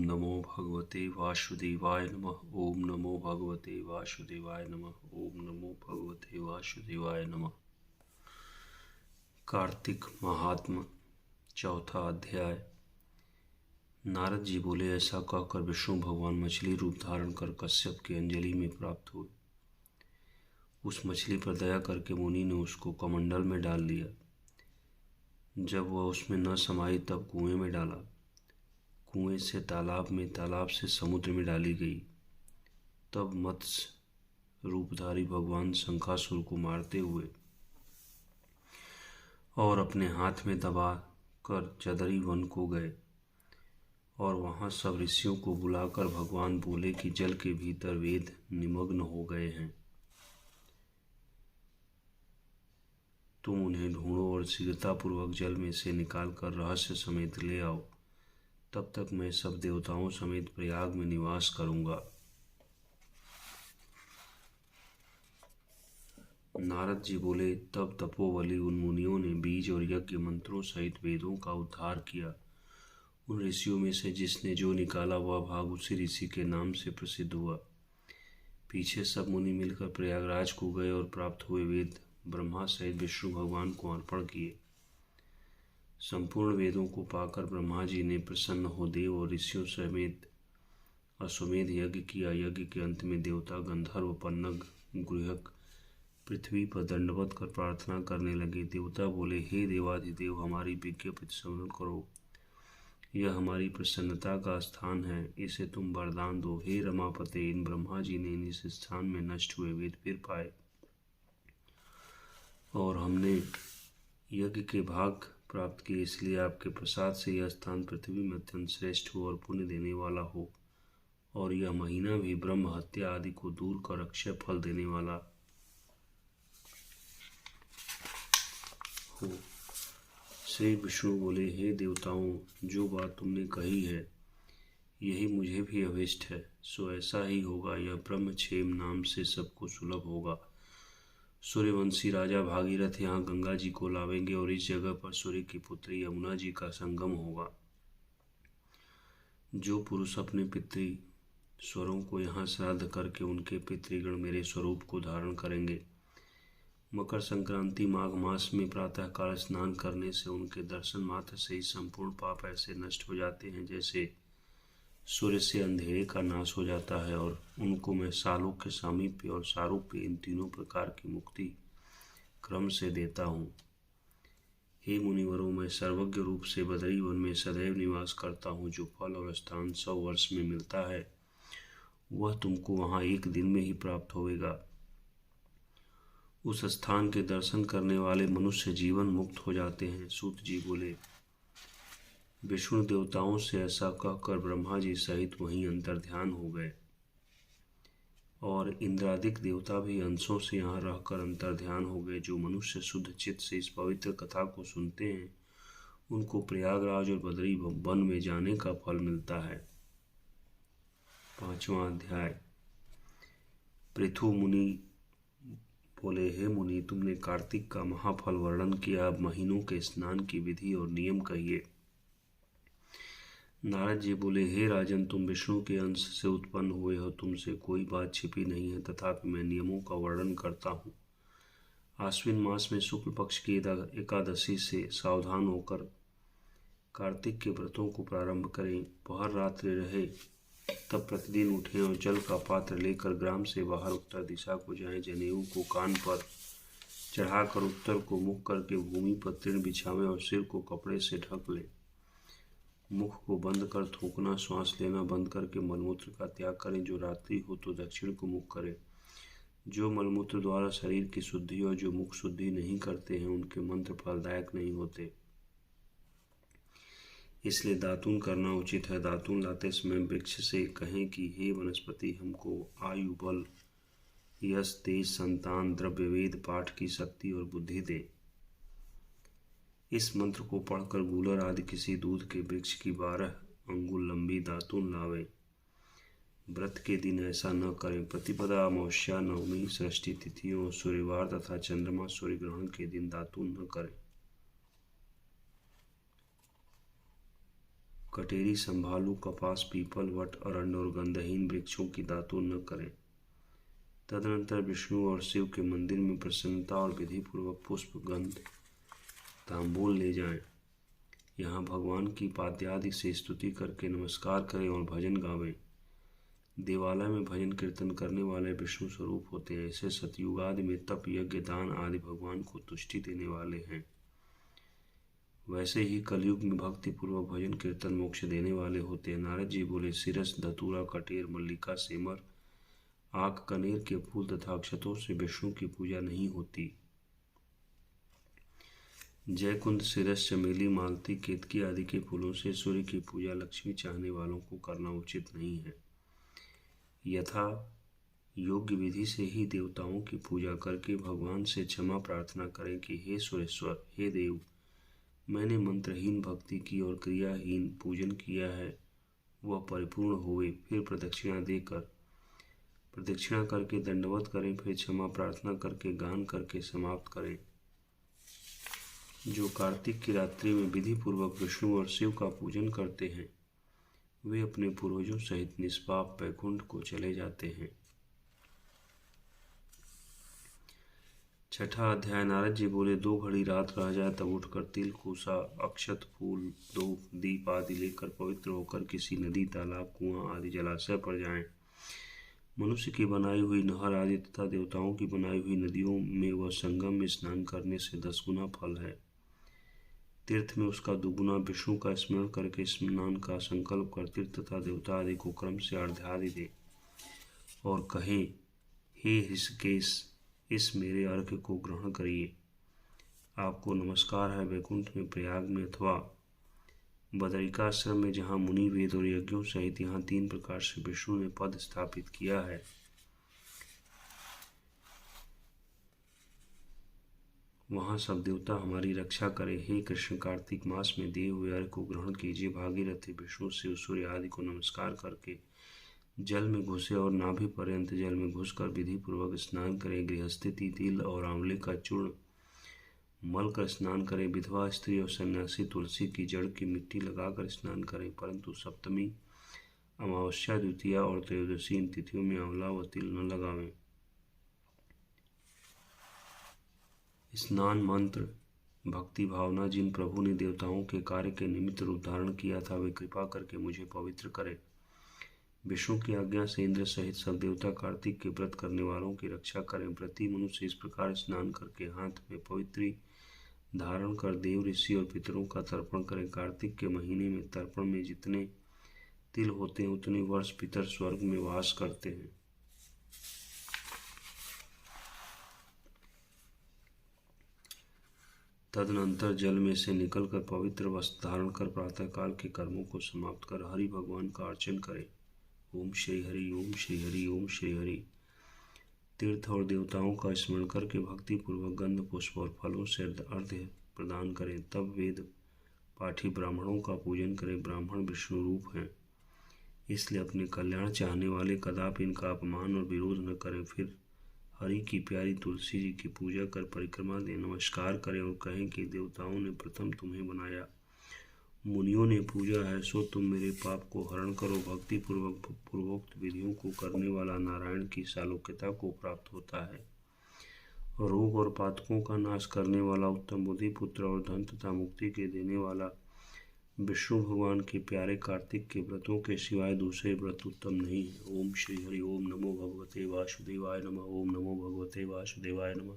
नमो भगवते वासुदेवाय नमः। ओम नमो भगवते वासुदेवाय नमः। ओम नमो भगवते वासुदेवाय नमः। कार्तिक महात्म, चौथा अध्याय। नारद जी बोले, ऐसा कहकर विष्णु भगवान मछली रूप धारण कर कश्यप की अंजलि में प्राप्त हुए। उस मछली पर दया करके मुनि ने उसको कमंडल में डाल लिया। जब वह उसमें न समाई तब कुएं में डाला। कुएं से तालाब में, तालाब से समुद्र में डाली गई। तब मत्स्य रूपधारी भगवान शंखासुर को मारते हुए और अपने हाथ में दबा कर चदरी वन को गए और वहां सब ऋषियों को बुलाकर भगवान बोले कि जल के भीतर वेद निमग्न हो गए हैं। तुम उन्हें ढूंढो और शीघ्रतापूर्वक जल में से निकालकर रहस्य समेत ले आओ। तब तक मैं सब देवताओं समेत प्रयाग में निवास करूंगा। नारद जी बोले, तब तपोबली उन मुनियों ने बीज और यज्ञ मंत्रों सहित वेदों का उद्धार किया। उन ऋषियों में से जिसने जो निकाला वह भाग उसी ऋषि के नाम से प्रसिद्ध हुआ। पीछे सब मुनि मिलकर प्रयागराज को गए और प्राप्त हुए वेद ब्रह्मा सहित विष्णु भगवान को अर्पण किए। संपूर्ण वेदों को पाकर ब्रह्मा जी ने प्रसन्न हो देव और ऋषियों समेत अश्वमेध यज्ञ किया। यज्ञ के अंत में देवता गंधर्व पन्नग गृहक पृथ्वी पर दंडवत कर प्रार्थना करने लगे। देवता बोले, हे देवाधिदेव, हमारी विज्ञप्ति श्रवण करो। यह हमारी प्रसन्नता का स्थान है, इसे तुम वरदान दो। हे रमापते, इन ब्रह्मा जी ने इस स्थान में नष्ट हुए वेद फिर पाए और हमने यज्ञ के भाग प्राप्त किए, इसलिए आपके प्रसाद से यह स्थान पृथ्वी में अत्यंत श्रेष्ठ हो और पुण्य देने वाला हो, और यह महीना भी ब्रह्म हत्या आदि को दूर कर अक्षय फल देने वाला हो। श्री विष्णु बोले, हे देवताओं, जो बात तुमने कही है यही मुझे भी अभिष्ट है, सो ऐसा ही होगा। यह ब्रह्मक्षेम नाम से सबको सुलभ होगा। सूर्यवंशी राजा भागीरथ यहाँ गंगा जी को लावेंगे और इस जगह पर सूर्य की पुत्री यमुना जी का संगम होगा। जो पुरुष अपने पितृ स्वरों को यहाँ श्राद्ध करके उनके पितृगण मेरे स्वरूप को धारण करेंगे। मकर संक्रांति माघ मास में प्रातःकाल स्नान करने से उनके दर्शन मात्र से ही संपूर्ण पाप ऐसे नष्ट हो जाते हैं जैसे सूर्य से अंधेरे का नाश हो जाता है, और उनको मैं सालोक्य, सामीप्य और सारूप्य इन तीनों प्रकार की मुक्ति क्रम से देता हूँ। हे मुनिवरों, मैं सर्वज्ञ रूप से बदरी वन में सदैव निवास करता हूँ। जो फल और स्थान 100 वर्ष में मिलता है वह तुमको वहाँ एक दिन में ही प्राप्त होगा। उस स्थान के दर्शन करने वाले मनुष्य जीवन मुक्त हो जाते हैं। सूत जी बोले, विष्णु देवताओं से ऐसा कहकर ब्रह्मा जी सहित वहीं अंतर ध्यान हो गए और इंद्रादिक देवता भी अंशों से यहाँ रहकर अंतर ध्यान हो गए। जो मनुष्य शुद्ध चित्त से इस पवित्र कथा को सुनते हैं उनको प्रयागराज और बदरी वन में जाने का फल मिलता है। 5वां अध्याय। पृथु मुनि बोले, हे मुनि, तुमने कार्तिक का महाफल वर्णन किया, अब महीनों के स्नान की विधि और नियम कहिए। नारद जी बोले, हे राजन, तुम विष्णु के अंश से उत्पन्न हुए हो, तुमसे कोई बात छिपी नहीं है, तथापि मैं नियमों का वर्णन करता हूँ। आश्विन मास में शुक्ल पक्ष की एकादशी से सावधान होकर कार्तिक के व्रतों को प्रारंभ करें। पहर रात्रि रहे तब प्रतिदिन उठें और जल का पात्र लेकर ग्राम से बाहर उत्तर दिशा को जाएं। जनेऊ को कान पर चढ़ाकर उत्तर को मुख करके भूमि पर तृण बिछावें और सिर को कपड़े से ढक लें। मुख को बंद कर थूकना, श्वास लेना बंद करके मलमूत्र का त्याग करें। जो रात्रि हो तो दक्षिण को मुख करें। जो मलमूत्र द्वारा शरीर की शुद्धि और जो मुख शुद्धि नहीं करते हैं उनके मंत्र फलदायक नहीं होते, इसलिए दातून करना उचित है। दातून लाते समय वृक्ष से कहें कि हे वनस्पति, हमको आयु, बल, यश, तेज, संतान, द्रव्य, वेद पाठ की शक्ति और बुद्धि दे। इस मंत्र को पढ़कर गूलर आदि किसी दूध के वृक्ष की 12 अंगुल लंबी दातून लावे। व्रत के दिन ऐसा न करें। प्रतिपदा, अमावस्या, नवमी, षष्ठी तिथियों, सूर्यवार तथा चंद्रमा सूर्य ग्रहण के दिन दातून न करें। कटेरी संभालू, कपास, पीपल, वट, अरण्य और गंधहीन वृक्षों की दातुन न करें। तदनंतर विष्णु और शिव के मंदिर में प्रसन्नता और विधि पूर्वक पुष्प, गंध, तांबूल ले जाएं। यहाँ भगवान की पाद्यादि से स्तुति करके नमस्कार करें और भजन गावें। देवालय में भजन कीर्तन करने वाले विष्णु स्वरूप होते हैं। ऐसे सतयुग आदि में तप, यज्ञ, दान आदि भगवान को तुष्टि देने वाले हैं। वैसे ही कलयुग में भक्ति पूर्वक भजन कीर्तन मोक्ष देने वाले होते हैं। नारद जी बोले, सिरस, धतूरा, कटेर, मल्लिका, सेमर, आक, कनेर के फूल तथा अक्षतों से विष्णु की पूजा नहीं होती। जयकुंद, सिरस, चमेली, मालती, केतकी आदि के फूलों से सूर्य की पूजा लक्ष्मी चाहने वालों को करना उचित नहीं है। यथा योग्य विधि से ही देवताओं की पूजा करके भगवान से क्षमा प्रार्थना करें कि हे सुरेश्वर, हे देव, मैंने मंत्रहीन भक्ति की और क्रियाहीन पूजन किया है, वह परिपूर्ण हुए। फिर प्रदक्षिणा करके दंडवत करें, फिर क्षमा प्रार्थना करके गान करके समाप्त करें। जो कार्तिक की रात्रि में विधि पूर्वक विष्णु और शिव का पूजन करते हैं, वे अपने पूर्वजों सहित निष्पाप वैकुंठ को चले जाते हैं। छठा अध्याय। नारद जी बोले, 2 घड़ी रात रह जाए तब उठकर तिल, कुसा, अक्षत, फूल, धूप, दीप आदि लेकर पवित्र होकर किसी नदी, तालाब, कुआं आदि जलाशय पर जाएं। मनुष्य की बनाई हुई नहर आदि तथा देवताओं की बनाई हुई नदियों में वह संगम में स्नान करने से 10 गुना फल है। तीर्थ में उसका 2 गुना। विष्णु का स्मरण करके स्नान का संकल्प कर तीर्थ तथा देवता आदि को क्रम से अर्घ्यादि दे और कहें, हे ऋषिकेश, इस मेरे अर्घ्य को ग्रहण करिए। आपको नमस्कार है। वैकुंठ में, प्रयाग में अथवा बदरिकाश्रम में जहाँ मुनि, वेद और यज्ञों सहित यहाँ 3 प्रकार से विष्णु ने पद स्थापित किया है, वहाँ सब देवता हमारी रक्षा करें। हे कृष्ण, कार्तिक मास में दिए हुए अर्घ्य को ग्रहण कीजिए। भागीरथी, विष्णु, शिव, सूर्य आदि को नमस्कार करके जल में घुसे और नाभि पर्यंत जल में घुसकर विधि पूर्वक स्नान करें। गृहस्थी तिल और आंवले का चूर्ण मल कर स्नान करें। विधवा स्त्री और सन्यासी तुलसी की जड़ की मिट्टी लगाकर स्नान करें, परंतु सप्तमी, अमावस्या, द्वितीया और त्रयोदशी इन तिथियों में आंवला व तिल न लगावें। स्नान मंत्र। भक्ति भावना। जिन प्रभु ने देवताओं के कार्य के निमित्त रूप धारण किया था, वे कृपा करके मुझे पवित्र करें। विष्णु की आज्ञा से इंद्र सहित सब देवता कार्तिक के व्रत करने वालों की रक्षा करें। व्रती मनुष्य इस प्रकार स्नान करके हाथ में पवित्री धारण कर देव, ऋषि और पितरों का तर्पण करें। कार्तिक के महीने में तर्पण में जितने तिल होते हैं, उतने वर्ष पितर स्वर्ग में वास करते हैं। तदनंतर जल में से निकलकर पवित्र वस्त्र धारण कर प्रातःकाल के कर्मों को समाप्त कर हरि भगवान का अर्चन करें। ओम श्री हरि, ओम श्री हरि, ओम श्री हरि। तीर्थ और देवताओं का स्मरण करके भक्ति पूर्वक गंध, पुष्प और फलों से अर्घ्य प्रदान करें। तब वेद पाठी ब्राह्मणों का पूजन करें। ब्राह्मण विष्णु रूप हैं, इसलिए अपने कल्याण चाहने वाले कदापि इनका अपमान और विरोध न करें। फिर हरि की प्यारी तुलसी जी की पूजा कर परिक्रमा दें, नमस्कार करें और कहें कि देवताओं ने प्रथम तुम्हें बनाया, मुनियों ने पूजा है, सो तुम मेरे पाप को हरण करो। भक्ति पूर्वक पूर्वोक्त विधियों को करने वाला नारायण की सालोक्यता को प्राप्त होता है। रोग और पातकों का नाश करने वाला, उत्तम बुद्धि, पुत्र और धन तथा मुक्ति के देने वाला विष्णु भगवान के प्यारे कार्तिक के व्रतों के सिवाय दूसरे व्रत उत्तम नहीं है। ओम श्री हरि, ओम नमो भगवते वासुदेवाय नमः। ओम नमो भगवते वासुदेवाय नमः।